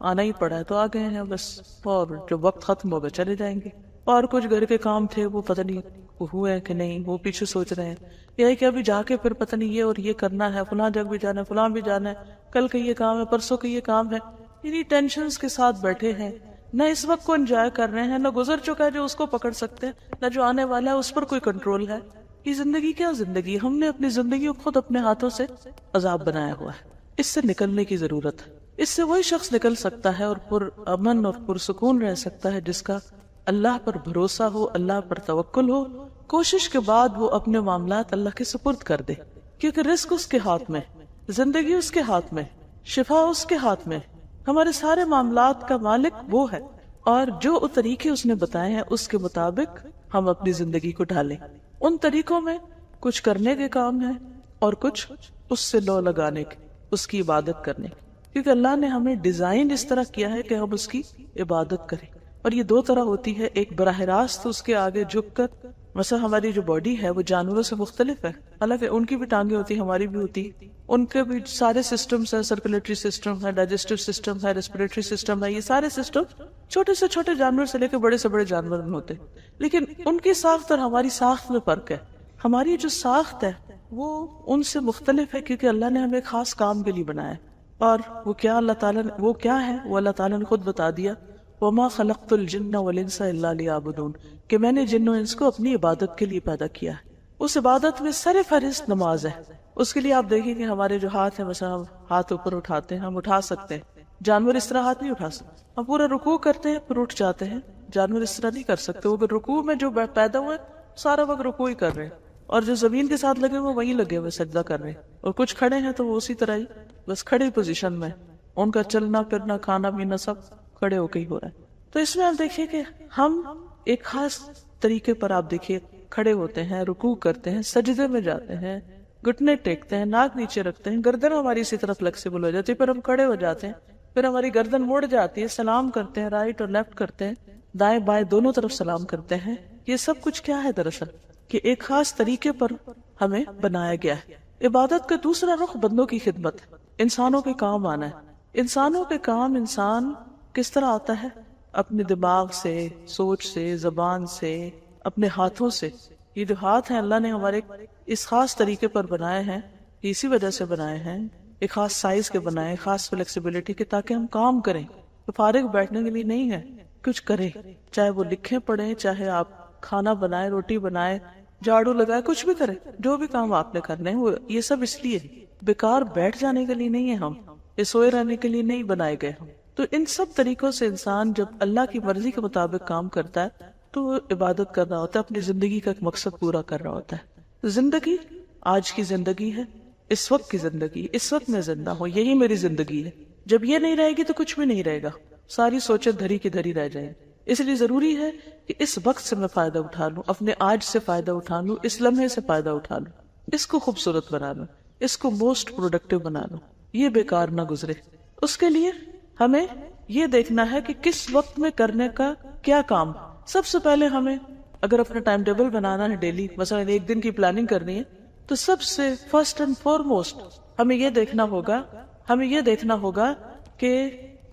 آنا ہی پڑا ہے تو آ گئے ہیں بس، اور جب وقت ختم ہوگا چلے جائیں گے. اور کچھ گھر کے کام تھے وہ پتہ نہیں ہوئے ہیں کہ نہیں، وہ پیچھے سوچ رہے ہیں. یہی کہ ابھی جا کے پھر پتہ نہیں یہ اور یہ کرنا ہے، فلاں جگہ بھی جانا ہے، فلاں بھی جانا ہے، کل کا یہ کام ہے، پرسوں کا یہ کام ہے. یعنی ٹینشنز کے ساتھ بیٹھے ہیں، نہ اس وقت کو انجوائے کر رہے ہیں، نہ گزر چکا ہے جو اس کو پکڑ سکتے ہیں، نہ جو آنے والا ہے اس پر کوئی کنٹرول ہے. یہ زندگی کیا زندگی؟ ہم نے اپنی زندگی کو خود اپنے ہاتھوں سے عذاب بنایا ہوا ہے. اس سے نکلنے کی ضرورت ہے. اس سے وہی شخص نکل سکتا ہے اور پر امن اور پرسکون رہ سکتا ہے جس کا اللہ پر بھروسہ ہو، اللہ پر توکل ہو، کوشش کے بعد وہ اپنے معاملات اللہ کے سپرد کر دے. کیونکہ رزق اس کے ہاتھ میں، زندگی اس کے ہاتھ میں، شفا اس کے ہاتھ میں، ہمارے سارے معاملات کا مالک وہ ہے. اور جو طریقے اس نے بتائے ہیں اس کے مطابق ہم اپنی زندگی کو ڈھالیں. ان طریقوں میں کچھ کرنے کے کام ہیں اور کچھ اس سے لو لگانے کے، اس کی عبادت کرنے کے. کیونکہ اللہ نے ہمیں ڈیزائن اس طرح کیا ہے کہ ہم اس کی عبادت کریں. اور یہ دو طرح ہوتی ہے، ایک براہ راست اس کے آگے جھک کر، مثلا ہماری جو باڈی ہے وہ جانوروں سے مختلف ہے، حالانکہ ان کی بھی ٹانگیں ہوتی، ہماری بھی ہوتی، ان کے بھی سارے سسٹمز ہیں، سرکولیٹری سسٹم ہے، ڈائجسٹو سسٹم ہے، ریسپریٹری سسٹم ہے. یہ سارے سسٹم چھوٹے سے چھوٹے جانور سے لے کے بڑے سے بڑے جانور میں ہوتے، لیکن ان کی ساخت اور ہماری ساخت میں فرق ہے. ہماری جو ساخت ہے وہ ان سے مختلف ہے کیونکہ اللہ نے ہمیں خاص کام کے لیے بنایا ہے. اور وہ کیا اللہ تعالیٰ نے، وہ کیا ہے، وہ اللہ تعالیٰ نے خود بتا دیا، وَمَا خَلَقْتُ الْجِنَّ وَالْإِنسَ إِلَّا لِيَعْبُدُونَ، کہ میں نے جن و انس کو اپنی عبادت کے لیے پیدا کیا ہے. اس عبادت میں سر فہرست نماز ہے. اس کے لیے آپ دیکھیں کہ ہمارے جو ہاتھ ہیں، مثلا ہم ہاتھ اوپر اٹھاتے ہیں، ہم اٹھا سکتے ہیں، جانور اس طرح ہاتھ نہیں اٹھا سکتے. ہم پورا رکوع کرتے ہیں پھر اٹھ جاتے ہیں، جانور اس طرح نہیں کر سکتے. وہ رکوع میں جو پیدا ہوئے سارا وقت رکوع ہی کر رہے ہیں، اور جو زمین کے ساتھ لگے ہوئے وہیں لگے ہوئے سجدہ کر رہے ہیں. اور کچھ کھڑے ہیں تو وہ اسی طرح ہی بس کھڑی پوزیشن میں، ان کا چلنا پھرنا کھانا پینا سب کھڑے ہو کے ہی ہو رہا ہے. تو اس میں آپ دیکھیے کہ ہم ایک خاص طریقے پر، آپ دیکھیے، کھڑے ہوتے ہیں، رکوع کرتے ہیں، سجدے میں جاتے ہیں، گھٹنے ٹیکتے ہیں، ناک نیچے رکھتے ہیں، گردن ہماری اسی طرح فلیکسیبل ہو جاتی ہے، پھر ہم کھڑے ہو جاتے ہیں، پھر ہماری گردن مڑ جاتی ہے، سلام کرتے ہیں، رائٹ اور لیفٹ کرتے ہیں، دائیں بائیں دونوں طرف سلام کرتے ہیں. یہ سب کچھ کیا ہے دراصل کہ ایک خاص طریقے پر ہمیں بنایا گیا ہے. عبادت کا دوسرا رخ بندوں کی خدمت، انسانوں کے کام آنا ہے. انسانوں کے کام انسان کس طرح آتا ہے؟ اپنے دماغ سے، سوچ سے، زبان سے، اپنے ہاتھوں سے. یہ جو ہاتھ ہیں اللہ نے ہمارے اس خاص طریقے پر بنائے ہیں، اسی وجہ سے بنائے ہیں، ایک خاص سائز کے بنائے، خاص فلیکسیبلٹی کے، تاکہ ہم کام کریں. تو فارغ بیٹھنے کے لیے نہیں ہے، کچھ کریں، چاہے وہ لکھیں پڑھیں، چاہے آپ کھانا بنائیں، روٹی بنائیں، جھاڑو لگائے، کچھ بھی کریں. جو بھی کام آپ نے کرنے ہیں وہ یہ سب اس لیے بیکار بیٹھ جانے کے لیے نہیں ہے، ہم یہ سوئے رہنے کے لیے نہیں بنائے گئے ہم. تو ان سب طریقوں سے انسان جب اللہ کی مرضی کے مطابق کام کرتا ہے تو وہ عبادت کر رہا ہوتا ہے، اپنی زندگی کا ایک مقصد پورا کر رہا ہوتا ہے. زندگی آج کی زندگی ہے، اس وقت کی زندگی، اس وقت میں زندہ ہوں، یہی میری زندگی ہے. جب یہ نہیں رہے گی تو کچھ بھی نہیں رہے گا، ساری سوچیں دھری کی دھری رہ جائیں. اس لیے ضروری ہے کہ اس وقت سے میں فائدہ اٹھا لوں، اپنے آج سے فائدہ اٹھا لوں، اس لمحے سے فائدہ اٹھا لوں، اس کو خوبصورت بنا لوں، اس کو موسٹ پروڈکٹیو بنا لوں، یہ بیکار نہ گزرے. اس کے لیے ہمیں یہ دیکھنا ہے کہ کس وقت میں کرنے کا کیا کام. سب سے پہلے ہمیں اگر اپنا ٹائم ٹیبل بنانا ہے ڈیلی، مثلا ایک دن کی پلاننگ کرنی ہے، تو سب سے فرسٹ اینڈ فارموسٹ ہمیں یہ دیکھنا ہوگا کہ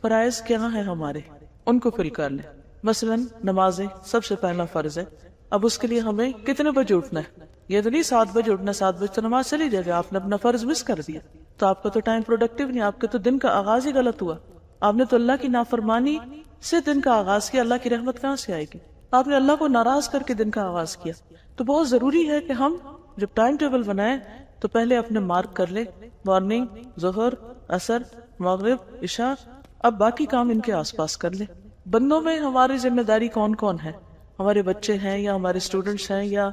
فرائض کیا ہیں ہمارے، ان کو فل کر لیں. مثلا نمازیں سب سے پہلا فرض ہے. اب اس کے لیے ہمیں کتنے بجے اٹھنا ہے؟ یہ تو نہیں 7 بجے اٹھنا، 7 بجے تو نماز چلی جائے گا، آپ نے اپنا فرض مس کر دیا تو آپ کا تو ٹائم پروڈکٹیو نہیں، آپ کے تو دن کا آغاز ہی غلط ہوا. آپ نے تو اللہ کی نافرمانی سے دن کا آغاز کیا، اللہ کی رحمت کہاں سے آئے گی؟ آپ نے اللہ کو ناراض کر کے دن کا آغاز کیا. تو بہت ضروری ہے کہ ہم جب ٹائم ٹیبل بنائیں تو پہلے اپنے مارک کر لیں، مارننگ، ظہر، عصر، مغرب، عشاء، اب باقی کام ان کے آس پاس کر لیں. بندوں میں ہماری ذمہ داری کون کون ہے؟ ہمارے بچے ہیں یا ہمارے اسٹوڈنٹس ہیں یا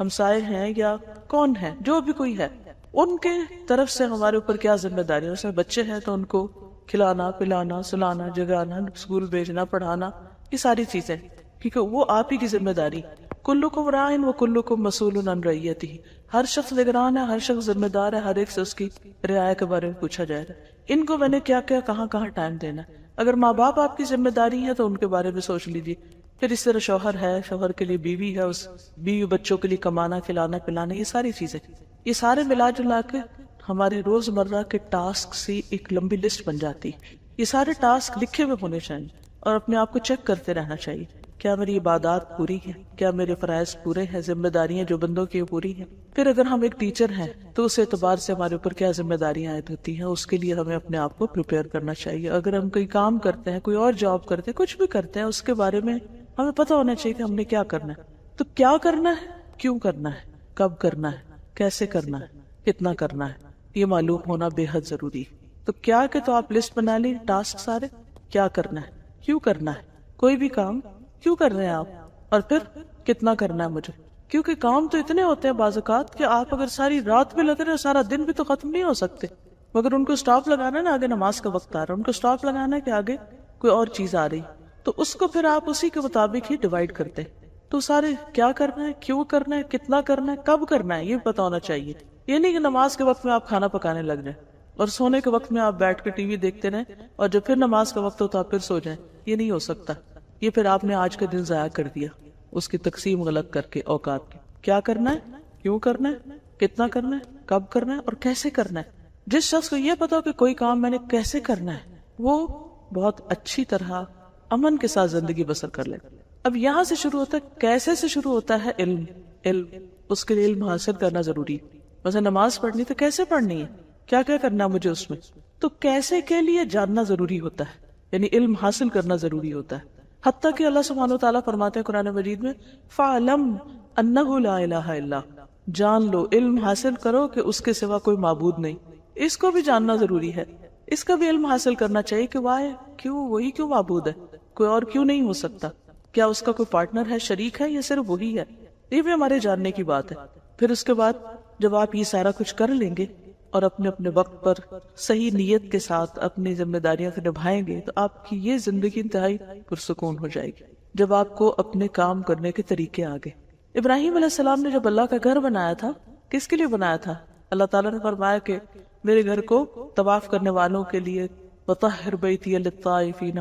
ہمسائے ہیں یا کون ہے، جو بھی کوئی ہے، ان کے طرف سے ہمارے اوپر کیا ذمہ داری ہے. اس میں بچے ہیں تو ان کو کھلانا، پلانا، سلانا، جگانا، اسکول بھیجنا، پڑھانا، یہ ساری چیزیں، کیونکہ وہ آپ ہی کی ذمہ داری. کلکم راعٍ وکلکم مسئول عن رعیتہ، ہر شخص نگران ہے، ہر شخص ذمہ دار ہے، ہر ایک سے اس کی رعایا کے بارے میں پوچھا جائے گا. ان کو میں نے کیا کیا کہاں کہاں ٹائم دینا. اگر ماں باپ آپ کی ذمہ داری ہے تو ان کے بارے میں سوچ لیجیے. پھر اس طرح شوہر ہے، شوہر کے لیے بیوی ہے، اس بیوی بچوں کے لیے کمانا، کھلانا، پلانا، یہ ساری چیزیں، یہ سارے ملا جلا کے ہمارے روزمرہ کے ٹاسک سے ایک لمبی لسٹ بن جاتی. یہ سارے ٹاسک لکھے ہوئے ہونے چاہیے اور اپنے آپ کو چیک کرتے رہنا چاہیے، کیا میری عبادات پوری ہے، کیا میرے فرائض پورے ہیں، ذمہ داریاں جو بندوں کی پوری ہیں۔ پھر اگر ہم ایک ٹیچر ہیں تو اس اعتبار سے ہمارے اوپر کیا ذمہ داریاں عائد ہوتی ہیں، اس کے لیے ہمیں اپنے آپ کو پریپیئر کرنا چاہیے۔ اگر ہم کوئی کام کرتے ہیں، کوئی اور جاب کرتے ہیں، کچھ بھی کرتے ہیں، اس کے بارے میں ہمیں پتہ ہونا چاہیے کہ ہم نے کیا کرنا ہے۔ تو کیا کرنا ہے، کیوں کرنا ہے، کب کرنا ہے، کیسے کرنا ہے، کتنا کرنا ہے، یہ معلوم ہونا بے حد ضروری ہے۔ تو کیا کہ تو آپ لسٹ بنا لی، ٹاسک سارے، کیا کرنا ہے، کیوں کرنا ہے، کوئی بھی کام کیوں کر رہے ہیں آپ، اور پھر کتنا کرنا ہے مجھے، کیونکہ کام تو اتنے ہوتے ہیں بعض اوقات کہ آپ اگر ساری رات بھی لگے رہے سارا دن بھی تو ختم نہیں ہو سکتے، مگر ان کو سٹاپ لگانا ہے نا، آگے نماز کا وقت آ رہا ہے، ان کو سٹاپ لگانا ہے کہ آگے کوئی اور چیز آ رہی، تو اس کو پھر آپ اسی کے مطابق ہی ڈیوائڈ کرتے ہیں۔ تو سارے کیا کرنا ہے، کیوں کرنا ہے، کتنا کرنا ہے، کب کرنا ہے، یہ پتا ہونا چاہیے۔ یہ نہیں کہ نماز کے وقت میں آپ کھانا پکانے لگ جائیں اور سونے کے وقت میں آپ بیٹھ کے ٹی وی دیکھتے رہیں اور جب پھر نماز کا وقت ہو تو آپ پھر سو جائیں، یہ نہیں ہو سکتا۔ یہ پھر آپ نے آج کا دن ضائع کر دیا اس کی تقسیم غلط کر کے اوقات کی۔ کیا کرنا ہے، کیوں کرنا ہے، کتنا کرنا ہے، کب کرنا ہے اور کیسے کرنا ہے۔ جس شخص کو یہ پتا ہو کہ کوئی کام میں نے کیسے کرنا ہے، وہ بہت اچھی طرح امن کے ساتھ زندگی بسر کر لے۔ اب یہاں سے شروع ہوتا ہے، کیسے سے شروع ہوتا ہے، علم اس کے لیے علم حاصل کرنا ضروری ہے۔ مثلا نماز پڑھنی تو کیسے پڑھنی ہے، کیا کیا کرنا ہے مجھے اس میں، تو کیسے کے لیے جاننا ضروری ہوتا ہے، یعنی علم حاصل کرنا ضروری ہوتا ہے۔ حتیٰ کہ اللہ سبحانہ و تعالیٰ فرماتے ہیں قرآن مجید میں فَعْلَمْ أَنَّهُ لَا إِلَهَ إِلَّا، جان لو، علم حاصل کرو کہ اس کے سوا کوئی معبود نہیں۔ اس کو بھی جاننا ضروری ہے، اس کا بھی علم حاصل کرنا چاہیے کہ واہ کیوں، وہی کیوں معبود ہے، کوئی اور کیوں نہیں ہو سکتا، کیا اس کا کوئی پارٹنر ہے، شریک ہے، یا صرف وہی ہے، یہ بھی ہمارے جاننے کی بات ہے۔ پھر اس کے بعد جب آپ یہ سارا کچھ کر لیں گے اور اپنے اپنے وقت پر صحیح نیت کے ساتھ اپنی ذمہ داریاں کو نبھائیں گے تو آپ کی یہ زندگی انتہائی پرسکون ہو جائے گی جب آپ کو اپنے کام کرنے کے طریقے آ گئے۔ ابراہیم علیہ السلام نے جب اللہ کا گھر بنایا تھا، کس کے لیے بنایا تھا؟ اللہ تعالیٰ نے فرمایا کہ میرے گھر کو طواف کرنے والوں کے لیے وَطَهِّرْ بَيْتِيَ لِلطَّائِفِينَ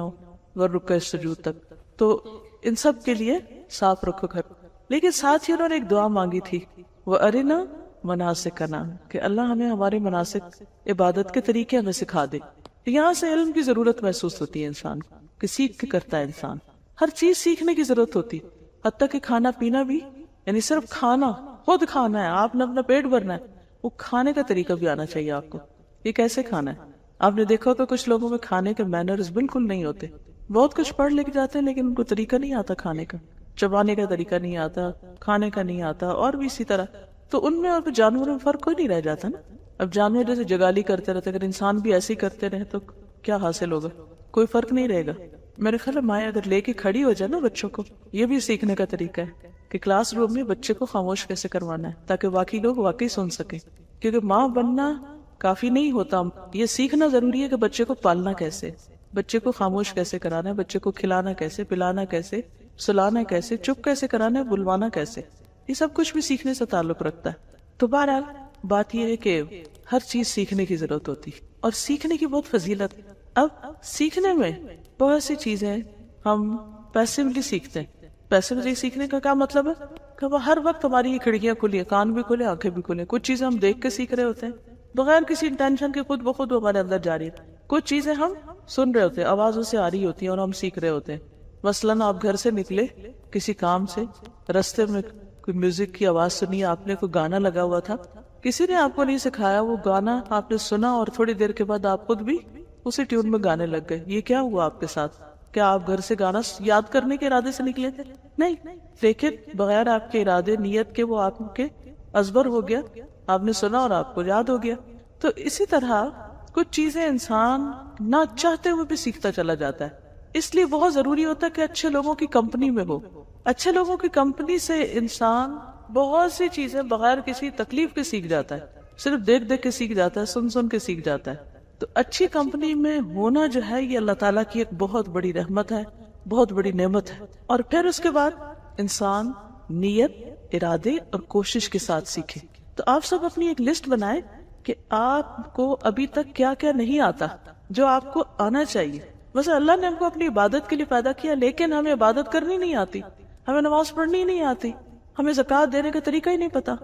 وَالرُّكَّعِ السُّجُودِ تک، تو ان سب کے لیے صاف رکھو گھر۔ لیکن ساتھ ہی انہوں نے ایک دعا مانگی تھی، وَأَرِنَا مناسکنا، کہ اللہ ہمیں ہمارے مناسک عبادت کے طریقے ہمیں سکھا دے۔ یہاں سے علم کی ضرورت محسوس ہوتی ہے انسان کو کہ سیکھ کے کرتا ہے انسان، ہر چیز سیکھنے کی ضرورت ہوتی، حتیٰ کہ کھانا پینا بھی، یعنی صرف کھانا، خود کھانا ہے، آپ نے اپنا پیٹ بھرنا ہے، وہ کھانے کا طریقہ بھی آنا چاہیے آپ کو، یہ کیسے کھانا ہے۔ آپ نے دیکھا کہ کچھ لوگوں میں کھانے کے مینرز بالکل نہیں ہوتے، بہت کچھ پڑھ لے کے جاتے ہیں لیکن ان کو طریقہ نہیں آتا کھانے کا، چبانے کا طریقہ نہیں آتا، کھانے کا نہیں آتا، اور بھی اسی طرح۔ تو ان میں اور جانوروں میں فرق کوئی نہیں رہ جاتا نا۔ اب جانور جیسے جگالی کرتے رہتے، اگر انسان بھی ایسے ہی کرتے رہے تو کیا حاصل ہوگا، کوئی فرق نہیں رہے گا۔ میرے خیال ہے مائیں اگر لے کے کھڑی ہو جائے نا بچوں کو، یہ بھی سیکھنے کا طریقہ ہے کہ کلاس روم میں بچے کو خاموش کیسے کروانا ہے تاکہ باقی لوگ واقعی سن سکیں، کیونکہ ماں بننا کافی نہیں ہوتا، یہ سیکھنا ضروری ہے کہ بچے کو پالنا کیسے، بچے کو خاموش کیسے کرانا ہے، بچے کو کھلانا کیسے، پلانا کیسے، سلانا کیسے، چپ کیسے کرانا ہے، بلوانا کیسے، یہ سب کچھ بھی سیکھنے سے تعلق رکھتا ہے۔ تو بہرحال بات یہ ہے کہ ہر چیز سیکھنے کی ضرورت ہوتی اور سیکھنے کی بہت فضیلت۔ اب سیکھنے میں بہت سی چیزیں ہم پیسیولی سیکھتے ہیں۔ پیسیولی سیکھنے کا کیا مطلب ہے کہ وہ ہر وقت ہماری یہ کھڑکیاں کھلی ہیں، کان بھی کھلے، آنکھیں بھی کھلے، کچھ چیزیں ہم دیکھ کے سیکھ رہے ہوتے ہیں بغیر کسی انٹینشن کے، خود بخود ہمارے اندر جاری ہے، کچھ چیزیں ہم سن رہے ہوتے ہیں، آوازوں سے آ رہی ہوتی ہیں اور ہم سیکھ رہے ہوتے ہیں۔ مثلاً آپ گھر سے نکلے کسی کام سے، رستے میں کوئی میوزک کی آواز سنی، آپ نے کوئی گانا لگا ہوا تھا، کسی نے آپ کو نہیں سکھایا، وہ گانا آپ نے سنا اور تھوڑی دیر کے بعد آپ خود بھی اسی ٹیون میں گانے لگ گئے، یہ کیا ہوا آپ کے ساتھ؟ کیا آپ گھر سے گانا یاد کرنے کے ارادے سے نکلے تھے؟ نہیں، لیکن بغیر آپ کے ارادے، نیت کے، وہ آپ کے ازبر ہو گیا، آپ نے سنا اور آپ کو یاد ہو گیا۔ تو اسی طرح کچھ چیزیں انسان نہ چاہتے ہوئے بھی سیکھتا چلا جاتا ہے، اس لیے بہت ضروری ہوتا ہے کہ اچھے لوگوں کی کمپنی میں ہو۔ اچھے لوگوں کی کمپنی سے انسان بہت سی چیزیں بغیر کسی تکلیف کے سیکھ جاتا ہے، صرف دیکھ دیکھ کے سیکھ جاتا ہے، سن سن کے سیکھ جاتا ہے۔ تو اچھی کمپنی میں ہونا جو ہے یہ اللہ تعالیٰ کی ایک بہت بڑی رحمت ہے، بہت بڑی نعمت ہے۔ اور پھر اس کے بعد انسان نیت، ارادے اور کوشش کے ساتھ سیکھے۔ تو آپ سب اپنی ایک لسٹ بنائیں کہ آپ کو ابھی تک کیا کیا نہیں آتا جو آپ کو آنا چاہیے۔ ویسے اللہ نے ہم کو اپنی عبادت کے لیے پیدا کیا، لیکن ہمیں عبادت کرنی نہیں آتی، ہمیں نماز پڑھنی نہیں آتی، ہمیں زکوٰۃ دینے کا طریقہ ہی نہیں پتا،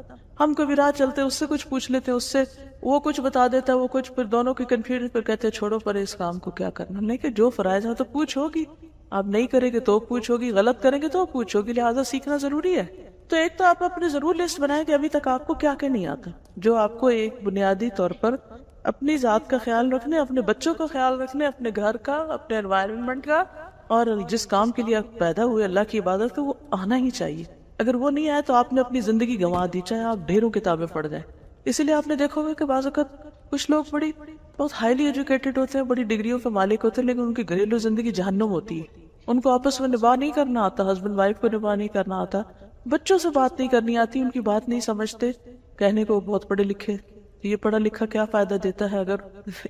ہم کبھی راہ چلتے اس سے کچھ پوچھ لیتے، اس سے وہ کچھ بتا دیتا ہے، وہ کچھ، پھر دونوں کی کنفیوژن، پھر کہتے ہیں چھوڑو پر اس کام کو کیا کرنا. نہیں کہ جو فرائض ہے تو پوچھو گی، آپ نہیں کریں گے تو پوچھو گی، غلط کریں گے تو پوچھو گی، لہٰذا سیکھنا ضروری ہے. تو ایک تو آپ اپنی ضرور لسٹ بنائیں کہ ابھی تک آپ کو کیا کیا نہیں آتا، جو آپ کو ایک بنیادی طور پر اپنی ذات کا خیال رکھنے، اپنے بچوں کا خیال رکھنے، اپنے گھر کا، اپنے انوائرمنٹ کا، اور جس کام کے لیے آپ پیدا ہوئے اللہ کی عبادت کا، وہ آنا ہی چاہیے. اگر وہ نہیں آئے تو آپ نے اپنی زندگی گنوا دی، چاہے آپ ڈھیروں کتابیں پڑھ جائیں. اسی لیے آپ نے دیکھا ہوگا کہ بعض اوقات کچھ لوگ بہت ہائیلی ایجوکیٹڈ ہوتے ہیں، بڑی ڈگریوں کے مالک ہوتے ہیں، لیکن ان کی گھریلو زندگی جہنم ہوتی ہے. ان کو آپس میں نباہ نہیں کرنا آتا، ہسبینڈ وائف کو نباہ نہیں کرنا آتا، بچوں سے بات نہیں کرنی آتی، ان کی بات نہیں سمجھتے. کہنے کو بہت پڑھے لکھے، یہ پڑھا لکھا کیا فائدہ دیتا ہے اگر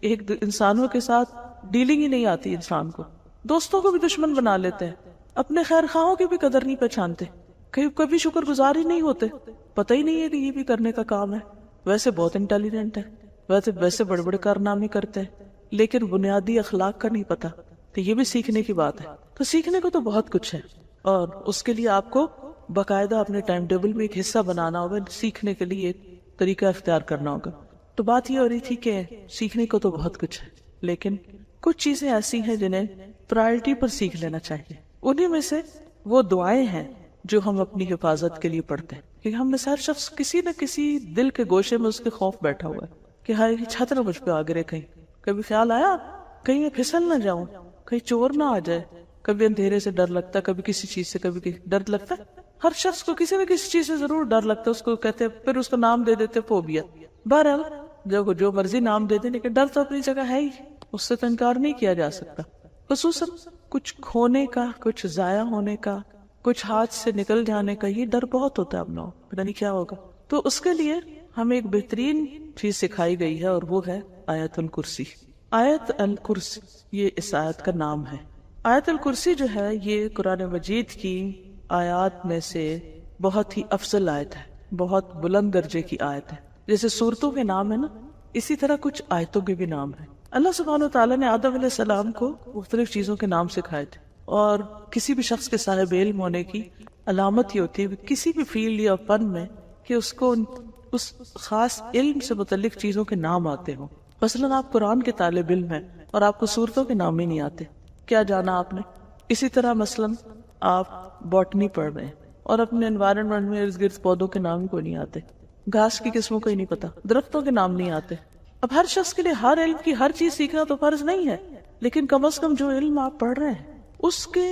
ایک انسانوں کے ساتھ ڈیلنگ ہی نہیں آتی. انسان کو دوستوں کو بھی دشمن بنا لیتے ہیں، اپنے خیر خواہوں کی بھی قدر نہیں پہچانتے، کبھی شکر گزار ہی نہیں ہوتے، پتہ ہی نہیں ہے کہ یہ بھی کرنے کا کام ہے. ویسے بہت انٹیلیجنٹ ہے، ویسے بڑے بڑے کارنامے کرتے ہیں، لیکن بنیادی اخلاق کا نہیں پتا. تو یہ بھی سیکھنے کی بات ہے. تو سیکھنے کو تو بہت کچھ ہے، اور اس کے لیے آپ کو باقاعدہ اپنے ٹائم ٹیبل میں ایک حصہ بنانا ہوگا، سیکھنے کے لیے ایک طریقہ اختیار کرنا ہوگا. تو بات یہ ہو رہی تھی کہ سیکھنے کو تو بہت کچھ ہے، لیکن کچھ چیزیں ایسی ہیں جنہیں پرائرٹی پر سیکھ لینا چاہیے. انہی میں سے وہ دعائیں ہیں جو ہم اپنی حفاظت کے لیے پڑھتے ہیں، کیونکہ ہم میں سے ہر شخص کسی نہ کسی دل کے گوشے میں اس کے خوف بیٹھا ہوا ہے کہ ہائے چھت نہ مجھ پہ آ گرے. کہیں کبھی خیال آیا کہیں میں پھسل نہ جاؤں، کہیں چور نہ آ جائے. کبھی اندھیرے سے ڈر لگتا ہے، کبھی کسی چیز سے، کبھی ڈر لگتا ہے. ہر شخص کو کسی نہ کسی چیز سے ضرور ڈر لگتا ہے، اس کو کہتے ہیں، پھر اس کو نام دے دیتے فوبیا. بہرحال جو مرضی نام دے دیں، لیکن ڈر تو اپنی جگہ ہے ہی، اس سے تو انکار نہیں کیا جا سکتا. خصوصاً کچھ کھونے کا، کچھ ضائع ہونے کا، کچھ ہاتھ سے نکل جانے کا، یہ ڈر بہت ہوتا ہے ہم لوگ، پتہ نہیں کیا ہوگا. تو اس کے لیے ہمیں ایک بہترین چیز سکھائی گئی ہے، اور وہ ہے آیت الکرسی. آیت الکرسی یہ اس آیت کا نام ہے. آیت الکرسی جو ہے یہ قرآن مجید کی آیات میں سے بہت ہی افضل آیت ہے، بہت بلند درجے کی آیت ہے. جیسے صورتوں کے نام ہے نا، اسی طرح کچھ آیتوں کے بھی نام ہیں. اللہ سبحانہ وتعالیٰ نے آدم علیہ السلام کو مختلف چیزوں کے نام سکھائے تھے، اور کسی بھی شخص کے صاحب علم ہونے کی علامت یہ ہوتی ہے کسی بھی فیلڈ یا فن میں کہ اس کو اس خاص علم سے متعلق چیزوں کے نام آتے ہوں. مثلاً آپ قرآن کے طالب علم ہیں اور آپ کو صورتوں کے نام ہی نہیں آتے، کیا جانا آپ نے. اسی طرح مثلاً آپ باٹنی پڑھ رہے ہیں اور اپنے انوائرمنٹ میں ارد گرد پودوں کے نام کو نہیں آتے، گھاس کی قسموں کو ہی نہیں پتا، درختوں کے نام نہیں آتے. اب ہر شخص کے لیے ہر علم کی ہر چیز سیکھنا تو فرض نہیں ہے، لیکن کم از کم جو علم آپ پڑھ رہے ہیں اس کے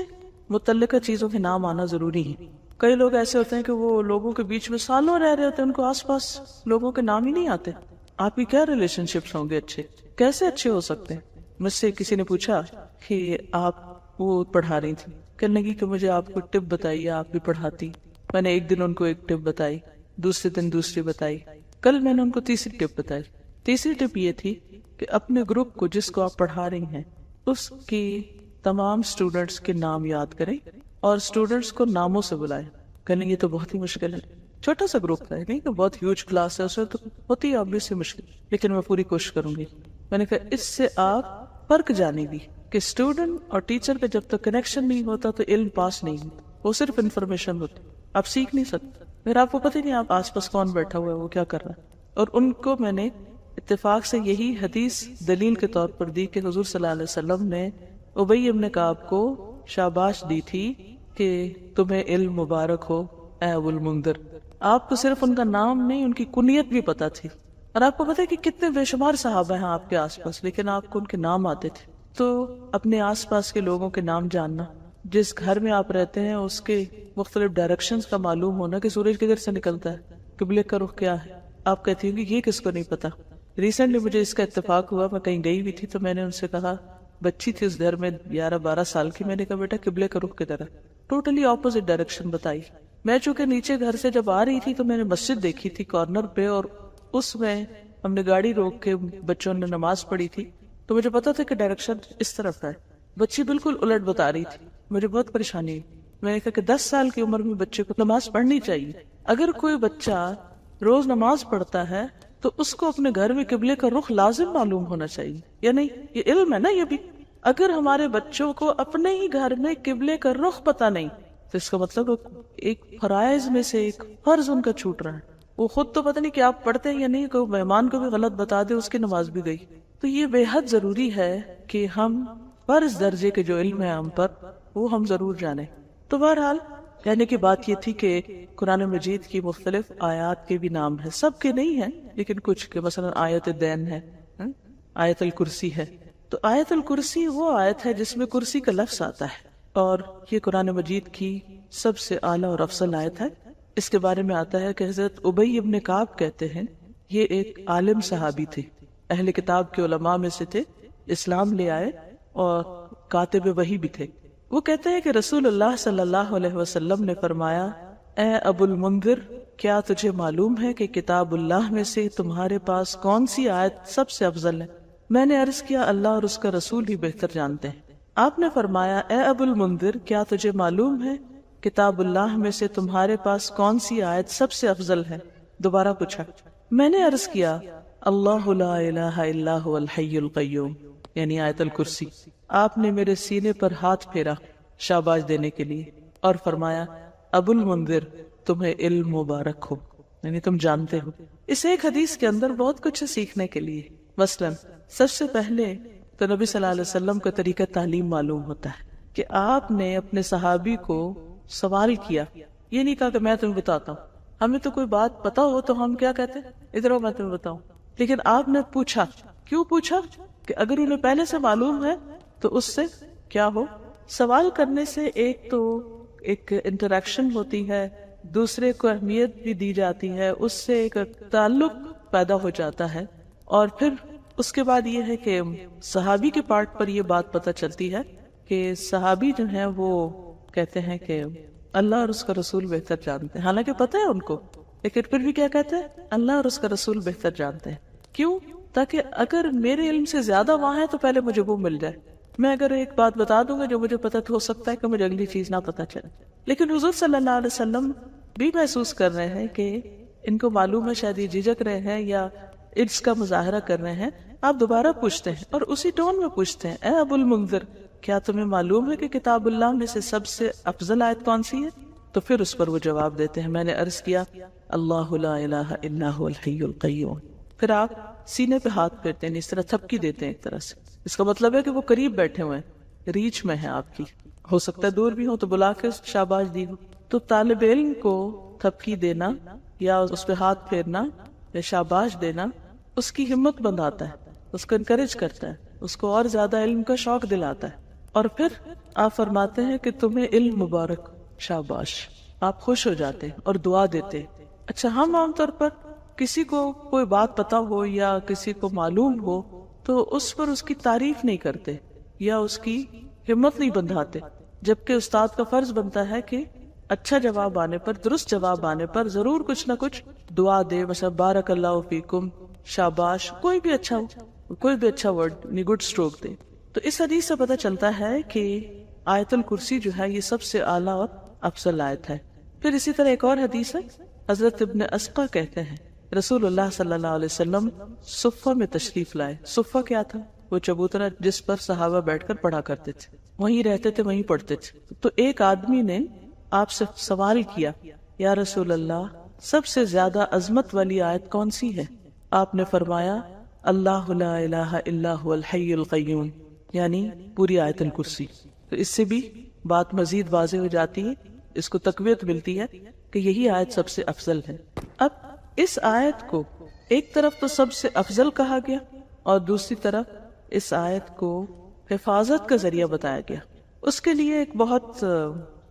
متعلقہ چیزوں کے نام آنا ضروری ہے. کئی لوگ ایسے ہوتے ہیں کہ وہ لوگوں کے بیچ میں سالوں رہ رہے ہوتے ہیں، ان کو آس پاس لوگوں کے نام ہی نہیں آتے. آپ کی کیا ریلیشن شپس ہوں گے اچھے، کیسے اچھے ہو سکتے ہیں. مجھ سے کسی نے پوچھا کہ آپ وہ پڑھا رہی تھی، کہنے لگی کہ مجھے آپ کو ٹپ بتائیے، آپ بھی پڑھاتی. میں نے ایک دن ان کو ایک ٹپ بتائی، دوسرے دن دوسری بتائی، کل میں نے ان کو تیسری ٹپ بتائی. تیسری ٹپ یہ تھی کہ اپنے گروپ کو جس کو آپ پڑھا رہی ہیں اس کی تمام سٹوڈنٹس کے نام یاد کریں اور سٹوڈنٹس کو ناموں سے بلائیں. کہنے یہ تو بہت ہی مشکل ہے، چھوٹا سا گروپ ہے، نہیں کہ بہت ہیوج کلاس ہے، اس میں تو ہوتی ہے obviously مشکل، لیکن میں پوری کوشش کروں گی. میں نے کہا اس سے آپ فرق جانیں گی کہ اسٹوڈنٹ اور ٹیچر کا جب تک کنیکشن نہیں ہوتا تو علم پاس نہیں ہوتا، وہ صرف انفارمیشن ہوتی، آپ سیکھ نہیں سکتے. پھر آپ کو پتہ ہی نہیں آپ آس پاس کون بیٹھا ہوا ہے، وہ کیا کر رہا ہے. اور ان کو میں نے اتفاق سے یہی حدیث دلیل کے طور پر دی کہ حضور صلی اللہ علیہ وسلم نے ابی ابن کعب کو شاباش دی تھی کہ تمہیں علم مبارک ہو اے ابو المنذر. آپ کو صرف ان کا نام نہیں، ان کی کنیت بھی پتا تھی. اور آپ کو پتا ہے کہ کتنے بے شمار صحابہ ہیں آپ کے آس پاس، لیکن آپ کو ان کے نام آتے تھے. تو اپنے آس پاس کے لوگوں کے نام جاننا، جس گھر میں آپ رہتے ہیں اس کے مختلف ڈائریکشنز کا معلوم ہونا کہ سورج کدھر سے نکلتا ہے، قبلے کا رخ کیا ہے. آپ کہتی ہوں کہ یہ کس کو نہیں پتا. ریسنٹلی مجھے اس کا اتفاق ہوا، میں کہیں گئی بھی تھی تو میں نے ان سے کہا، بچی تھی اس گھر میں 11-12 سال کی، میں نے کہا بیٹا قبلے کا رخ کدھر ہے، ٹوٹلی اپوزٹ ڈائریکشن بتائی. میں چونکہ نیچے گھر سے جب آ رہی تھی تو میں نے مسجد دیکھی تھی کارنر پہ، اور اس میں ہم نے گاڑی روک کے بچوں نے نماز پڑھی تھی، تو مجھے پتا تھا کہ ڈائریکشن اس طرف ہے. بچی بالکل الٹ بتا رہی تھی، مجھے بہت پریشانی ہوئی. میں نے کہا کہ 10 سال کی عمر میں بچے کو نماز پڑھنی چاہیے. اگر کوئی بچہ روز نماز پڑھتا ہے تو اس کو اپنے گھر میں قبلے کا رخ لازم معلوم ہونا چاہیے، یا نہیں؟ یہ علم ہے نا یہ بھی. اگر ہمارے بچوں کو اپنے ہی گھر میں قبلے کا رخ پتہ نہیں تو اس کا مطلب ایک فرائض میں سے ایک فرض ان کا چھوٹ رہا ہے. وہ خود تو پتہ نہیں کہ آپ پڑھتے ہیں یا نہیں، کوئی مہمان کو بھی غلط بتا دے اس کی نماز بھی گئی. تو یہ بے حد ضروری ہے کہ ہم فرض درجے کے جو علم ہے ہم پر وہ ہم ضرور جانیں. تو بہرحال کہنے کی بات یہ تھی کہ قرآن مجید کی مختلف آیات کے بھی نام ہیں، سب کے نہیں ہیں لیکن کچھ کے، مثلا آیت دین ہے، آیت الکرسی ہے. تو آیت الکرسی وہ آیت ہے جس میں کرسی کا لفظ آتا ہے، اور یہ قرآن مجید کی سب سے اعلیٰ اور افضل آیت ہے. اس کے بارے میں آتا ہے کہ حضرت ابی ابن کعب کہتے ہیں، یہ ایک عالم صحابی تھے، اہل کتاب کے علماء میں سے تھے، اسلام لے آئے اور کاتب وحی بھی تھے. وہ کہتے ہیں کہ رسول اللہ صلی اللہ علیہ وسلم نے فرمایا، اے ابو المنذر، کیا تجھے معلوم ہے کہ کتاب اللہ میں سے تمہارے پاس کون سی آیت سب سے افضل ہے؟ میں نے عرض کیا، اللہ اور اس کا رسول ہی بہتر جانتے ہیں. آپ نے فرمایا، اے ابو المنذر، کیا تجھے معلوم ہے کتاب اللہ میں سے تمہارے پاس کون سی آیت سب سے افضل ہے؟ دوبارہ پوچھا. میں نے عرض کیا، اللہ لا الہ الا هو الحی القیوم، یعنی آیت الکرسی. آپ نے میرے سینے پر ہاتھ پھیرا شاباش دینے کے لیے اور فرمایا، ابو المنذر، تمہیں علم مبارک ہو، یعنی تم جانتے ہو. اس ایک حدیث کے اندر بہت کچھ ہے سیکھنے کے لیے. مثلا سب سے پہلے تو نبی صلی اللہ علیہ وسلم کا طریقہ تعلیم معلوم ہوتا ہے کہ آپ نے اپنے صحابی کو سوال کیا. یہ نہیں کہا کہ میں تمہیں بتاتا ہوں. ہمیں تو کوئی بات پتا ہو تو ہم کیا کہتے ہیں، ادھر میں تمہیں بتاؤں. لیکن آپ نے پوچھا. کیوں پوچھا؟ کہ اگر انہیں پہلے سے معلوم ہے تو اس سے کیا ہو، سوال کرنے سے ایک تو ایک انٹریکشن ہوتی ہے، دوسرے کو اہمیت بھی دی جاتی ہے، اس سے ایک تعلق پیدا ہو جاتا ہے. اور پھر اس کے بعد یہ ہے کہ صحابی کے پارٹ پر یہ بات پتہ چلتی ہے کہ صحابی جو ہیں وہ کہتے ہیں کہ اللہ اور اس کا رسول بہتر جانتے ہیں. حالانکہ پتہ ہے ان کو، لیکن پھر بھی کیا کہتے ہیں، اللہ اور اس کا رسول بہتر جانتے ہیں. کیوں؟ تاکہ اگر میرے علم سے زیادہ وہاں ہے تو پہلے مجھے وہ مل جائے. میں اگر ایک بات بتا دوں گا جو مجھے پتہ تو ہو سکتا ہے کہ مجھے اگلی چیز نہ پتہ چلے. لیکن حضور صلی اللہ علیہ وسلم بھی محسوس کر رہے ہیں کہ ان کو معلوم ہے، شاید یہ جھجک رہے ہیں یا اس کا مظاہرہ کر رہے ہیں. آپ دوبارہ پوچھتے ہیں اور اسی ٹون میں پوچھتے ہیں، اے ابو المنذر، کیا تمہیں معلوم ہے کہ کتاب اللہ میں سے سب سے افضل آیت کون سی ہے؟ تو پھر اس پر وہ جواب دیتے ہیں، میں نے عرض کیا، اللہ لا الہ الا هو الحی القیوم. پھر آپ سینے پہ ہاتھ پھیرتے ہیں، اس طرح تھپکی دیتے ہیں ایک طرح سے. اس کا مطلب ہے کہ وہ قریب بیٹھے ہوئے ہیں، ریچ میں ہیں آپ کی. ہو سکتا ہے دور بھی ہو تو بلا کے شاباش دی ہو. تو طالب علم کو تھپکی دینا یا اس پہ ہاتھ پھیرنا یا شاباش دینا اس کی ہمت بندھاتا ہے، اس کو انکریج کرتا ہے، اس کو اور زیادہ علم کا شوق دلاتا ہے. اور پھر آپ فرماتے ہیں کہ تمہیں علم مبارک، شاباش. آپ خوش ہو جاتے ہیں اور دعا دیتے. اچھا، ہم عام طور پر کسی کو کوئی بات پتا ہو یا کسی کو معلوم ہو تو اس پر اس کی تعریف نہیں کرتے یا اس کی ہمت نہیں بندھاتے، جبکہ استاد کا فرض بنتا ہے کہ اچھا جواب آنے پر، درست جواب آنے پر ضرور کچھ نہ کچھ دعا دے. مثلا بارک اللہ فیکم، شاباش، کوئی بھی اچھا ورڈ، گڈ اسٹروک دے. تو اس حدیث سے پتہ چلتا ہے کہ آیت الکرسی جو ہے یہ سب سے اعلیٰ اور افضل آیت ہے. پھر اسی طرح ایک اور حدیث ہے، حضرت ابن اسقا کہتے ہیں رسول اللہ صلی اللہ علیہ وسلم صفہ میں تشریف لائے. صفہ کیا تھا؟ وہ چبوترا جس پر صحابہ بیٹھ کر پڑھا کرتے تھے، وہیں رہتے تھے، وہیں پڑھتے تھے. تو ایک آدمی نے آپ سے سوال کیا، یا رسول اللہ، سب سے زیادہ عظمت والی آیت کون سی ہے؟ آپ نے فرمایا، اللہ لا الہ الا هو الحی القیوم، یعنی پوری آیت الکرسی. تو اس سے بھی بات مزید واضح ہو جاتی ہے، اس کو تقویت ملتی ہے کہ یہی آیت سب سے افضل ہے. اب اس آیت کو ایک طرف تو سب سے افضل کہا گیا اور دوسری طرف اس آیت کو حفاظت کا ذریعہ بتایا گیا. اس کے لیے ایک بہت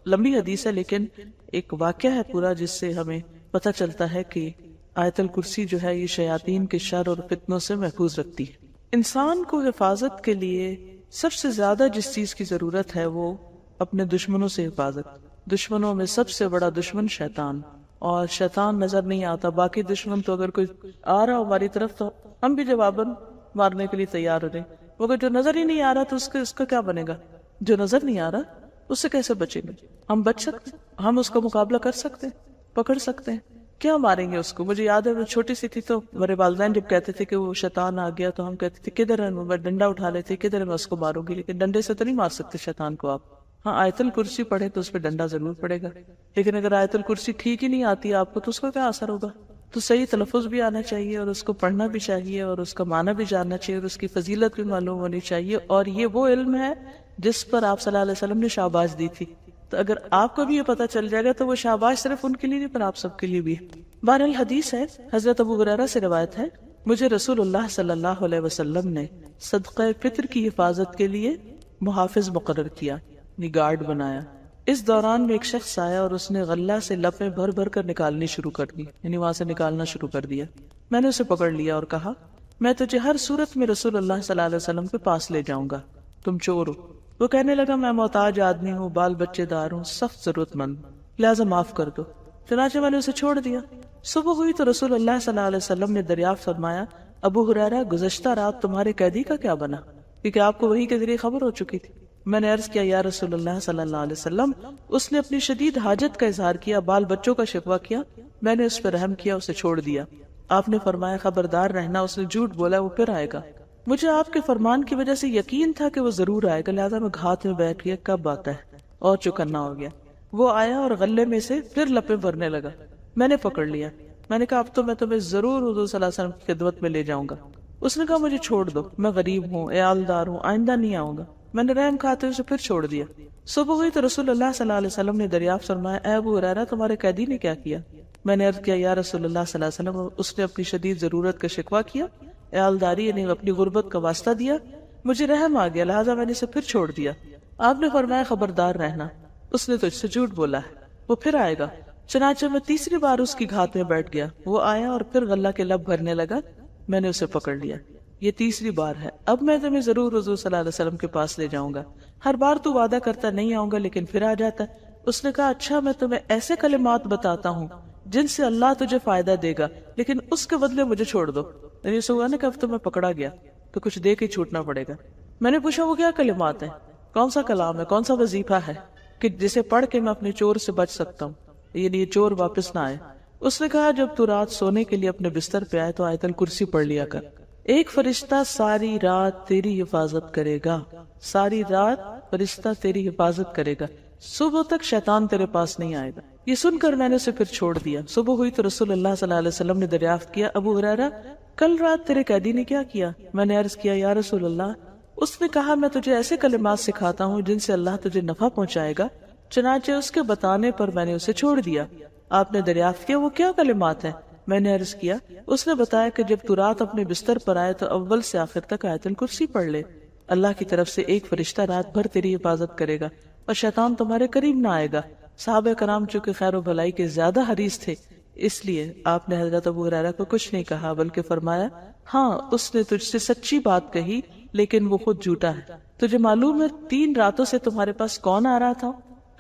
لمبی حدیث ہے، لیکن ایک واقعہ ہے پورا جس سے ہمیں پتہ چلتا ہے کہ آیت الکرسی جو ہے یہ شیاطین کے شر اور فتنوں سے محفوظ رکھتی ہے. انسان کو حفاظت کے لیے سب سے زیادہ جس چیز کی ضرورت ہے وہ اپنے دشمنوں سے حفاظت. دشمنوں میں سب سے بڑا دشمن شیطان، اور شیطان نظر نہیں آتا. باقی دشمن تو اگر کوئی آ رہا ہماری طرف تو ہم بھی جواباً مارنے کے لیے تیار ہو رہے ہیں. مگر جو نظر ہی نہیں آ رہا تو اس کا کیا بنے گا؟ جو نظر نہیں آ رہا اس سے کیسے بچیں گے؟ ہم بچ سکتے ہیں، ہم اس کا مقابلہ کر سکتے ہیں، پکڑ سکتے ہیں. کیا ماریں گے اس کو؟ مجھے یاد ہے میں چھوٹی سی تھی تو میرے والدین جب کہتے تھے کہ وہ شیطان آ گیا تو ہم کہتے تھے کدھر ہے، میں ڈنڈا اٹھا لیتے، کدھر ہے میں اس کو ماروں گی. لیکن ڈنڈے سے تو نہیں مار سکتے شیطان کو آپ. ہاں، آیت الکرسی پڑھے تو اس پہ ڈنڈا ضرور پڑے گا. لیکن اگر آیت الکرسی ٹھیک ہی نہیں آتی آپ کو تو اس کا کیا اثر ہوگا؟ تو صحیح تلفظ بھی آنا چاہیے اور اس کو پڑھنا بھی چاہیے اور اس کا معنی بھی جاننا چاہیے اور اس کی فضیلت بھی معلوم ہونی چاہیے، اور یہ وہ علم ہے جس پر آپ صلی اللہ علیہ وسلم نے شاباش دی تھی. تو اگر آپ کو بھی یہ پتہ چل جائے گا تو وہ شاباش صرف ان کے لیے نہیں پر آپ سب کے لیے بھی ہے. بہرحال حدیث ہے، حضرت ابو ہریرہ سے روایت ہے، مجھے رسول اللہ صلی اللہ علیہ وسلم نے صدقہ فطر کی حفاظت کے لیے محافظ مقرر کیا، گارڈ بنایا. اس دوران میں ایک شخص آیا اور اس نے غلہ سے لپیں بھر بھر کر نکالنی شروع کر دی، یعنی وہاں سے نکالنا شروع کر دیا. میں نے اسے پکڑ لیا اور کہا، میں تجھے ہر صورت میں رسول اللہ صلی اللہ علیہ وسلم کے پاس لے جاؤں گا، تم چور ہو. وہ کہنے لگا، میں محتاج آدمی ہوں، بال بچے دار ہوں، سخت ضرورت مند، لہٰذا معاف کر دو. چنانچہ میں نے اسے چھوڑ دیا. صبح ہوئی تو رسول اللہ صلی اللہ علیہ وسلم نے دریافت فرمایا، ابو ہریرہ گزشتہ رات تمہارے قیدی کا کیا بنا؟ کیونکہ آپ کو وحی کے ذریعے خبر ہو چکی تھی. میں نے عرض کیا، یا رسول اللہ صلی اللہ علیہ وسلم، اس نے اپنی شدید حاجت کا اظہار کیا، بال بچوں کا شکوہ کیا، میں نے اس پر رحم کیا، اسے چھوڑ دیا. آپ نے فرمایا، خبردار رہنا، اس نے جھوٹ بولا، وہ پھر آئے گا. مجھے آپ کے فرمان کی وجہ سے یقین تھا کہ وہ ضرور آئے گا، لہذا میں گھات میں بیٹھ گیا، کب آتا ہے، اور چکنا ہو گیا. وہ آیا اور غلے میں سے پھر لپیں بھرنے لگا. میں نے پکڑ لیا. میں نے کہا، اب تو میں تمہیں ضرور حضور صلی اللہ علیہ وسلم کی خدمت میں لے جاؤں گا. اس نے کہا، مجھے چھوڑ دو، میں غریب ہوں، عیالدار ہوں، آئندہ نہیں آؤں گا. میں نے رحم کھاتے اسے پھر چھوڑ دیا. صبح ہوئی تو رسول اللہ صلی اللہ علیہ وسلم نے دریافت فرمایا، اے ابو ہریرہ، تمہارے قیدی نے کیا کیا؟ میں نے عرض کیا، یا رسول اللہ صلی اللہ علیہ وسلم، اس نے اپنی شدید ضرورت کا شکوہ کیا، عیالداری یعنی اپنی غربت کا واسطہ دیا، مجھے رحم آ گیا، لہٰذا میں نے اسے پھر چھوڑ دیا. آپ نے فرمایا، خبردار رہنا، اس نے تجھ سے جھوٹ بولا ہے، وہ پھر آئے گا. چنانچہ میں تیسری بار اس کی گھات میں بیٹھ گیا. وہ آیا اور پھر غلہ کے لب بھرنے لگا. میں نے اسے پکڑ لیا. یہ تیسری بار ہے، اب میں تمہیں ضرور حضور صلی اللہ علیہ وسلم کے پاس لے جاؤں گا. ہر بار تو وعدہ کرتا نہیں آؤں گا، لیکن پھر آ جاتا ہے. اس نے کہا، اچھا، میں تمہیں ایسے کلمات بتاتا ہوں جن سے اللہ تجھے فائدہ دے گا، لیکن اس کے بدلے مجھے چھوڑ دو. یعنی اسے ہوا نا کہ اب تو میں پکڑا گیا تو کچھ دے کے چھوٹنا پڑے گا. میں نے پوچھا، وہ کیا کلمات ہیں، کون سا کلام ہے، کون سا وظیفہ ہے کہ جسے پڑھ کے میں اپنے چور سے بچ سکتا ہوں، یعنی یہ چور واپس نہ آئے؟ اس نے کہا، جب تو رات سونے کے لیے اپنے بستر پہ آئے تو آیت الکرسی پڑھ لیا کر. ایک فرشتہ ساری رات تیری حفاظت کرے گا، ساری رات فرشتہ تیری حفاظت کرے گا، صبح تک شیطان تیرے پاس نہیں آئے گا. یہ سن کر میں نے اسے پھر چھوڑ دیا. صبح ہوئی تو رسول اللہ صلی اللہ علیہ وسلم نے دریافت کیا، ابو ہریرہ، کل رات تیرے قیدی نے کیا کیا؟ میں نے عرض کیا، یا رسول اللہ، اس نے کہا، میں تجھے ایسے کلمات سکھاتا ہوں جن سے اللہ تجھے نفع پہنچائے گا. چنانچہ اس کے بتانے پر میں نے اسے چھوڑ دیا. آپ نے دریافت کیا، وہ کیا کلمات ہیں؟ میں نے عرض کیا، اس نے بتایا کہ جب تو رات اپنے بستر پر آئے تو اول سے آخر تک آیت الکرسی پڑھ لے. اللہ کی طرف سے ایک فرشتہ رات بھر تیری حفاظت کرے گا اور شیطان تمہارے قریب نہ آئے گا. صحابہ کرام چونکہ خیر و بھلائی کے زیادہ حریص تھے، اس لیے آپ نے حضرت ابو ہریرہ کو کچھ نہیں کہا، بلکہ فرمایا، ہاں، اس نے تجھ سے سچی بات کہی، لیکن وہ خود جھوٹا ہے. تجھے معلوم ہے 3 راتوں سے تمہارے پاس کون آ رہا تھا؟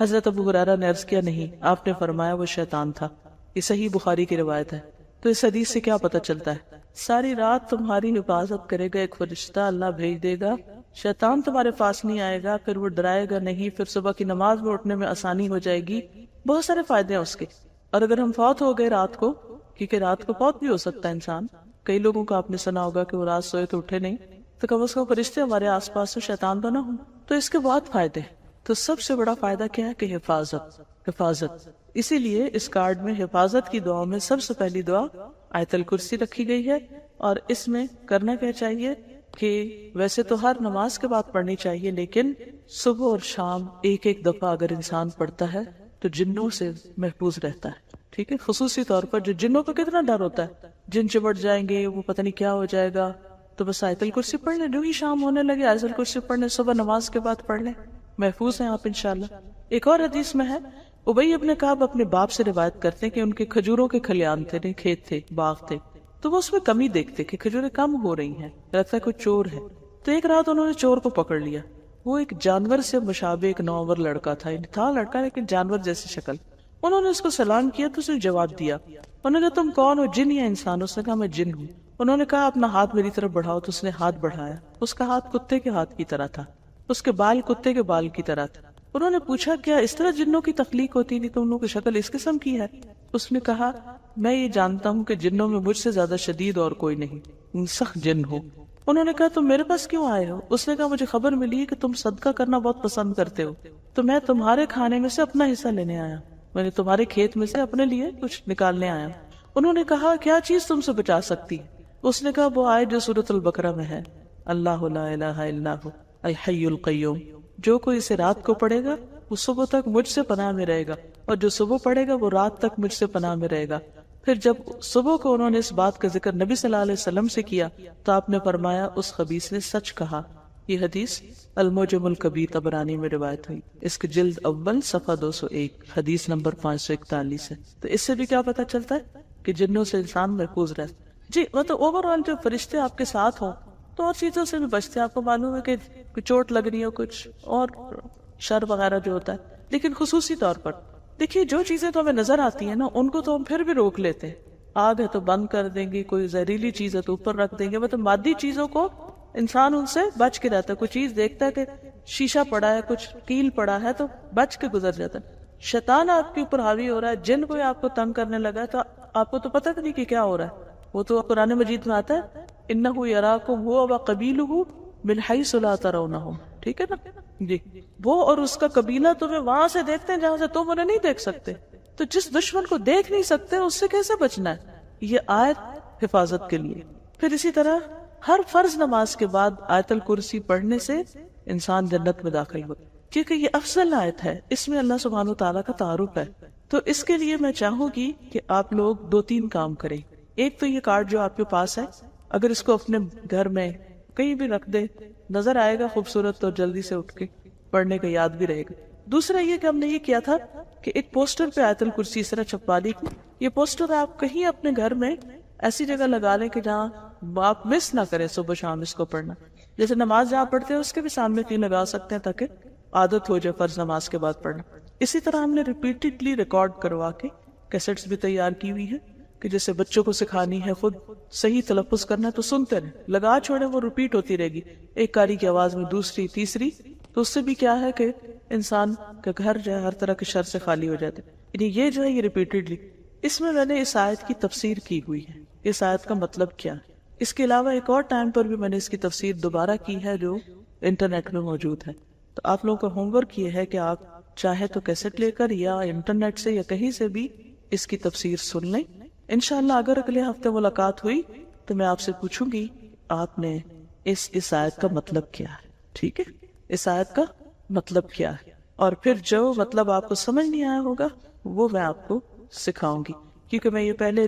حضرت ابو ہریرہ نے عرض کیا، نہیں. آپ نے فرمایا، وہ شیطان تھا. یہ صحیح بخاری کی روایت ہے. تو اس حدیث سے کیا پتہ چلتا ہے؟ ساری رات تمہاری حفاظت کرے گا ایک فرشتہ، اللہ بھیج دے گا، شیطان تمہارے پاس نہیں آئے گا، پھر وہ ڈرائے گا نہیں، پھر صبح کی نماز میں اٹھنے میں آسانی ہو جائے گی. بہت سارے فائدے ہیں اس کے. اور اگر ہم فوت ہو گئے رات کو، کیونکہ رات کو فوت بھی ہو سکتا ہے انسان، کئی لوگوں کو آپ نے سنا ہوگا کہ وہ رات سوئے تو اٹھے نہیں، تو کم از کم فرشتے ہمارے آس پاس سے شیطان تو نہ ہوں. تو اس کے بہت فائدے. تو سب سے بڑا فائدہ کیا ہے کہ حفاظت. اسی لیے اس کارڈ میں حفاظت کی دعاؤں میں سب سے پہلی دعا آیت الکرسی رکھی گئی ہے. اور اس میں کرنا کیا چاہیے کہ ویسے تو ہر نماز کے بعد پڑھنی چاہیے، لیکن صبح اور شام ایک دفعہ اگر انسان پڑھتا ہے تو جنوں سے محفوظ رہتا ہے. ٹھیک ہے، خصوصی طور پر جو جنوں کو کتنا ڈر ہوتا ہے، جن چمٹ جائیں گے، وہ پتہ نہیں کیا ہو جائے گا، تو بس آیت الکرسی پڑھ لیں. جو ہی شام ہونے لگے آیت الکرسی پڑھ لیں، صبح نماز کے بعد پڑھ لیں، محفوظ ہیں آپ انشاءاللہ. ایک اور حدیث میں ہے، ابی ابن کعب اپنے باپ سے روایت کرتے ہیں کہ ان کے کھجوروں کے کھلیان تھے، کھیت تھے، باغ تھے، تو وہ اس میں کمی دیکھتے کہ کھجوریں کم ہو رہی ہیں، لگتا ہے کوئی چور ہے. تو ایک رات انہوں نے چور کو پکڑ لیا. وہ ایک جانور سے مشابہ ایک نوور لڑکا تھا، تھا لڑکا لیکن جانور جیسی شکل. انہوں نے اس کو سلام کیا تو اس نے جواب دیا. انہوں نے کہا، تم کون ہو، جن یا انسان؟ اس نے کہا، میں جن ہوں. انہوں نے کہا، اپنا ہاتھ میری طرف بڑھاؤ. تو اس نے ہاتھ بڑھایا. اس کا ہاتھ کتے کے ہاتھ کی طرح تھا، اس کے بال کتے کے بال کی طرح تھا. انہوں نے پوچھا، کیا اس طرح جنوں کی تخلیق ہوتی نہیں؟ تم لوگوں کی شکل اس قسم کی ہے. اس نے کہا، میں یہ جانتا ہوں کہ جنوں میں مجھ سے زیادہ شدید اور کوئی نہیں، سخت جن ہو. انہوں نے کہا، تم میرے پاس کیوں آئے ہو؟ اس نے کہا، مجھے خبر ملی ہے کہ تم صدقہ کرنا بہت پسند کرتے ہو، تو میں تمہارے کھانے میں سے اپنا حصہ لینے آیا. میں نے تمہارے کھیت میں سے اپنے لیے کچھ نکالنے آیا. انہوں نے کہا کیا چیز تم سے بچا سکتی ہے؟ اس نے کہا وہ آیت جو سورۃ البقرہ میں ہے، اللہ لا الہ الا ہو الحی القیوم، جو کوئی اسے رات کو پڑھے گا وہ صبح تک مجھ سے پناہ میں رہے گا، اور جو صبح پڑھے گا وہ رات تک مجھ سے پناہ میں رہے گا۔ پھر جب صبح کو انہوں نے اس بات کا ذکر نبی صلی اللہ علیہ وسلم سے کیا تو آپ نے فرمایا اس خبیث نے سچ کہا۔ یہ حدیث المعجم الکبیر طبرانی میں روایت ہوئی، اس کے جلد اول صفحہ 201، حدیث نمبر 541 ہے۔ تو اس سے بھی کیا پتہ چلتا ہے کہ جنوں سے انسان محفوظ رہتا ہے۔ جی مطلب اوور آل جو فرشتے آپ کے ساتھ ہوں تو اور چیزوں سے بھی بچتے ہیں۔ آپ کو معلوم ہے کہ کوئی چوٹ لگ رہی ہو، کچھ اور شر وغیرہ جو ہوتا ہے، لیکن خصوصی طور پر دیکھیے جو چیزیں تو ہمیں نظر آتی ہیں نا ان کو تو ہم پھر بھی روک لیتے ہیں۔ آگ ہے تو بند کر دیں گے، کوئی زہریلی چیز ہے تو اوپر رکھ دیں گے، مطلب مادی چیزوں کو انسان ان سے بچ کے رہتا ہے۔ کوئی چیز دیکھتا ہے کہ شیشہ پڑا ہے، کچھ کیل پڑا ہے تو بچ کے گزر جاتا ہے۔ شیطان آپ کے اوپر حاوی ہو رہا ہے، جن کوئی آپ کو تنگ کرنے لگا ہے تو آپ کو تو پتہ نہیں کہ کیا ہو رہا ہے۔ وہ تو قرآن مجید میں آتا ہے انہ یراکم هو وقبیلہ من حیث لا ترونہم، ٹھیک ہے نا جی، وہ اور اس کا قبیلہ تمہیں وہاں سے دیکھتے ہیں جہاں سے تم انہیں نہیں دیکھ سکتے۔ تو جس دشمن کو دیکھ نہیں سکتے اس سے کیسے بچنا ہے؟ یہ آیت حفاظت کے لیے۔ پھر اسی طرح ہر فرض نماز کے بعد آیت الکرسی پڑھنے سے انسان جنت میں داخل ہو، کیونکہ یہ افضل آیت ہے، اس میں اللہ سبحانہ وتعالیٰ کا تعارف ہے۔ تو اس کے لیے میں چاہوں گی کہ آپ لوگ 2-3 کام کریں۔ ایک تو یہ کارڈ جو آپ کے پاس ہے، اگر اس کو اپنے گھر میں کہیں بھی رکھ دے، نظر آئے گا خوبصورت تو جلدی سے اٹھ کے پڑھنے کا یاد بھی رہے گا۔ دوسرا یہ کہ ہم نے یہ کیا تھا کہ ایک پوسٹر پہ آیت الکرسی اس طرح چھپا لی۔ یہ پوسٹر آپ کہیں اپنے گھر میں ایسی جگہ لگا لیں کہ جہاں آپ مس نہ کریں صبح شام اس کو پڑھنا۔ جیسے نماز جہاں پڑھتے ہیں اس کے بھی سامنے کہیں لگا سکتے ہیں تاکہ عادت ہو جائے فرض نماز کے بعد پڑھنا۔ اسی طرح ہم نے ریپیٹڈلی ریکارڈ کروا کے کیسٹس بھی تیار کی ہوئی ہیں کہ جیسے بچوں کو سکھانی ہے، خود صحیح تلفظ کرنا ہے تو سنتے رہیں، لگا چھوڑیں وہ ریپیٹ ہوتی رہے گی ایک قاری کی آواز میں، دوسری تیسری، تو اس سے بھی کیا ہے کہ انسان کا گھر جو ہے ہر طرح کے شر سے خالی ہو جاتے ہیں۔ یعنی یہ جو ہے یہ ریپیٹڈلی۔ اس میں نے اس آیت کی تفسیر کی ہوئی ہے، اس آیت کا مطلب کیا ہے۔ اس کے علاوہ ایک اور ٹائم پر بھی میں نے اس کی تفسیر دوبارہ کی ہے جو انٹرنیٹ میں موجود ہے۔ تو آپ لوگوں کا ہوم ورک یہ ہے کہ آپ چاہے تو کیسٹ لے کر یا انٹرنیٹ سے یا کہیں سے بھی اس کی تفسیر سن لیں۔ انشاءاللہ اگر اگلے ہفتے ملاقات ہوئی تو میں آپ سے پوچھوں گی آپ نے اس آیت کا مطلب کیا ہے، ٹھیک ہے؟ اس آیت کا مطلب کیا ہے، اور پھر جو مطلب آپ کو سمجھ نہیں آیا ہوگا وہ میں آپ کو سکھاؤں گی، کیونکہ میں یہ پہلے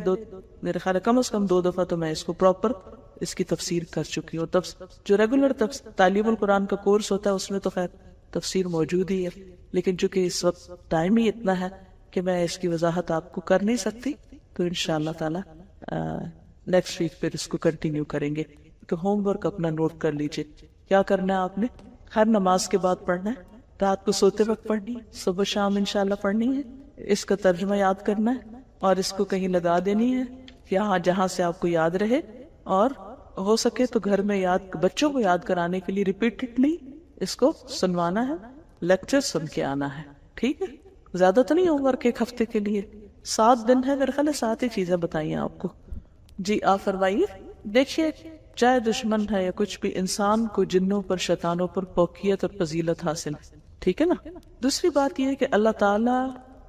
میرے خیال ہے کم از کم 2 دفعہ تو میں اس کو پراپر اس کی تفسیر کر چکی ہوں۔ جو ریگولر تعلیم القرآن کا کورس ہوتا ہے اس میں تو خیر تفسیر موجود ہی ہے، لیکن چونکہ اس وقت ٹائم ہی اتنا ہے کہ میں اس کی وضاحت آپ کو کر نہیں سکتی، تو انشاءاللہ تعالی نیکسٹ ویک پھر اس کو کنٹینیو کریں گے۔ تو ہوم ورک اپنا نوٹ کر لیجئے، کیا کرنا ہے آپ نے؟ ہر نماز کے بعد پڑھنا ہے، رات کو سوتے وقت پڑھنی ہے، صبح شام انشاءاللہ پڑھنی ہے، اس کا ترجمہ یاد کرنا ہے اور اس کو کہیں لگا دینی ہے یہاں جہاں سے آپ کو یاد رہے، اور ہو سکے تو گھر میں بچوں کو یاد کرانے کے لیے ریپیٹڈلی اس کو سنوانا ہے، لیکچر سن کے آنا ہے، ٹھیک ہے؟ زیادہ تو نہیں ہوم ورک ایک ہفتے کے لیے، 7 دن ہے میرے خیال ہے، 7 ہی چیزیں بتائیں آپ کو۔ جی آپ فرمائیے۔ دیکھیے چاہے دشمن ہے یا کچھ بھی، انسان کو جنوں پر شیطانوں پر فوقیت اور فضیلت حاصل ہے، ٹھیک ہے نا؟ دوسری بات یہ ہے کہ اللہ تعالیٰ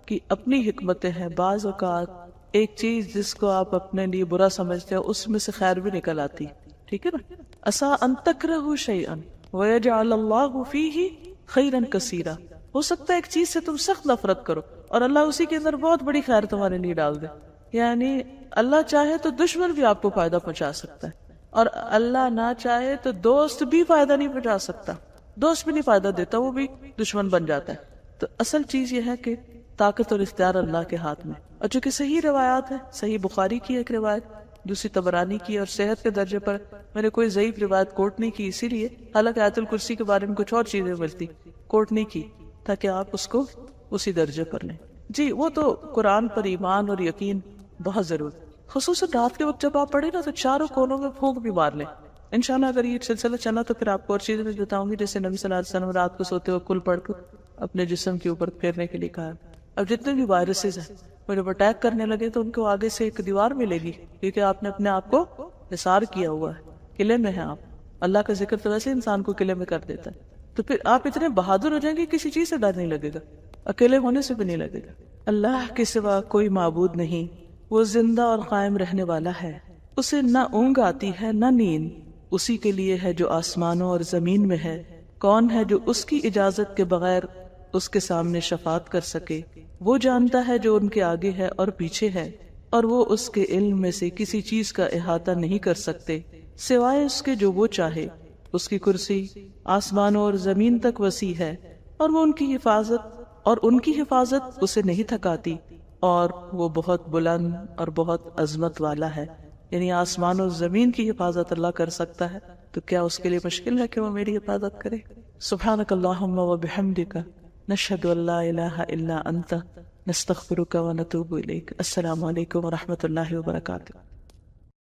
کی اپنی حکمتیں ہیں، بعض اوقات ایک چیز جس کو آپ اپنے لیے برا سمجھتے ہیں اس میں سے خیر بھی نکل آتی، ٹھیک ہے نا؟ عسیٰ ان تکرہوا شیئا ویجعل اللہ فیہ خیرا کثیرا، ہو سکتا ہے ایک چیز سے تم سخت نفرت کرو اور اللہ اسی کے اندر بہت بڑی خیر تمہارے لیے ڈال دے۔ یعنی اللہ چاہے تو دشمن بھی آپ کو فائدہ پہنچا سکتا ہے، اور اللہ نہ چاہے تو دوست بھی فائدہ نہیں پہنچا سکتا، دوست بھی نہیں فائدہ دیتا، وہ بھی دشمن بن جاتا ہے۔ تو اصل چیز یہ ہے کہ طاقت اور اختیار اللہ کے ہاتھ میں، اور چونکہ صحیح روایات ہیں، صحیح بخاری کی ایک روایت، دوسری طبرانی کی، اور صحت کے درجے پر میں نے کوئی ضعیف روایت کوٹ نہیں کی، اسی لیے حالانکہ آیت الکرسی کے بارے میں کچھ اور چیزیں ملتی کوٹ نہیں کی تاکہ آپ اس کو اسی درجے پر لیں۔ جی وہ تو قرآن پر ایمان اور یقین بہت ضرور، خصوصاً رات کے وقت جب آپ پڑھیں نا تو چاروں کونوں میں پھونک بھی مار لیں۔ انشاءاللہ اگر یہ سلسلہ چلا تو پھر آپ کو اور چیزیں بھی بتاؤں گی، جیسے نبی صلی اللہ علیہ وسلم رات کو سوتے وقت کل پڑھ کر اپنے جسم کے اوپر پھیرنے کے لیے کہا۔ اب جتنے بھی وائرسز ہیں وہ جب اٹیک کرنے لگے تو ان کو آگے سے ایک دیوار ملے گی، کیونکہ آپ نے اپنے آپ کو حصار کیا ہوا ہے، قلعے میں ہیں آپ۔ اللہ کا ذکر تو ویسے انسان کو قلعے میں کر دیتا ہے، تو پھر آپ اتنے بہادر ہو جائیں گے کسی چیز سے ڈر نہیں لگے گا، اکیلے ہونے سے بھی نہیں لگے گا۔ اللہ کے سوا کوئی معبود نہیں، وہ زندہ اور قائم رہنے والا ہے، اسے نہ اونگ آتی ہے نہ نیند، اسی کے لیے ہے جو آسمانوں اور زمین میں ہے، کون ہے جو اس کی اجازت کے بغیر اس کے سامنے شفاعت کر سکے؟ وہ جانتا ہے جو ان کے آگے ہے اور پیچھے ہے، اور وہ اس کے علم میں سے کسی چیز کا احاطہ نہیں کر سکتے سوائے اس کے جو وہ چاہے۔ اس کی کرسی آسمانوں اور زمین تک وسیع ہے، اور ان کی حفاظت اسے نہیں تھکاتی، اور وہ بہت بلند اور بہت عظمت والا ہے۔ یعنی آسمان اور زمین کی حفاظت اللہ کر سکتا ہے، تو کیا اس کے لیے مشکل ہے کہ وہ میری حفاظت کرے؟ سبحانک اللہم و بحمدک، نشہد ان لا الہ الا انت، نستغفرک و نتوب الیک۔ السلام علیکم و رحمۃ اللہ وبرکاتہ۔